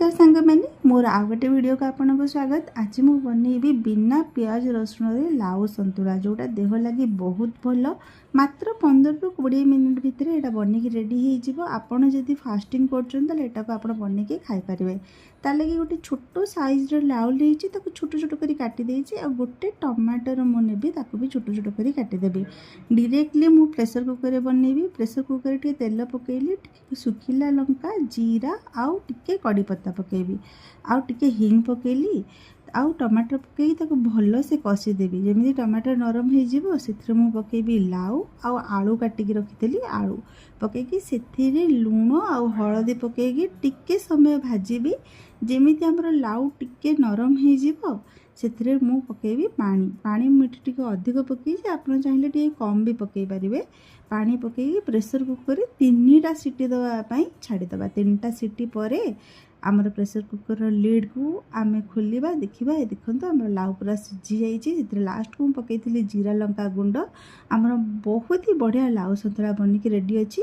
नमस्कार सांग मैंने मोर आउ गोटे वीडियो को आपको स्वागत। आज मु बनैबी बिना प्याज रसुण रे लाउ संतुला जोटा देह लगी बहुत भल। मात्र 15 ରୁ 20 मिनिट भितर यहाँ बनिकी रेडी हो आपड़ जदि फास्टिंग कर बनैकी खाईपारे। तार लगी गोटे छोट साइज लाउ लेची छोट छोट कर काटिदे आ गोटे टमाटर मु नेबी भी छोट छोट कर काटिदेवी। डायरेक्टली मु प्रेसर कुकर बनैबी। प्रेसर कुकर टे तेल पकेली, सुखिला लंका, जीरा आउ टिके कड़ी पत्ता पकेबी, आउ टिके हिंग पकेली, आउ टमाटर पकई भल से कषिदेवी। जमी टमाटर नरम हो मु पकेबी लाउ आउ आलू काटिकी रखी आलू पकईकी से लुण आउ हलदी पकईकी टिके समय भाजीबी। जमी आमर लाउ टिके नरम हो मु पकेबी पानी। पानी मिठी टिके अधिक पकई आप चाहिए टिके कम भी पकई पारे। पानी पकईकी प्रेसर कुकर 3टा सीटी दवाई छाड़ीदबा। 3टा सीटी पर आमर प्रेसर कुकर लिड को आम खोलिबा। देखा देखो आम लाउ पूरा सीझी जाइए। लास्ट को पकई जीरा लंका गुंड। आमर बहुत ही बढ़िया लाउ संतुला बनिकी रेडी अच्छी।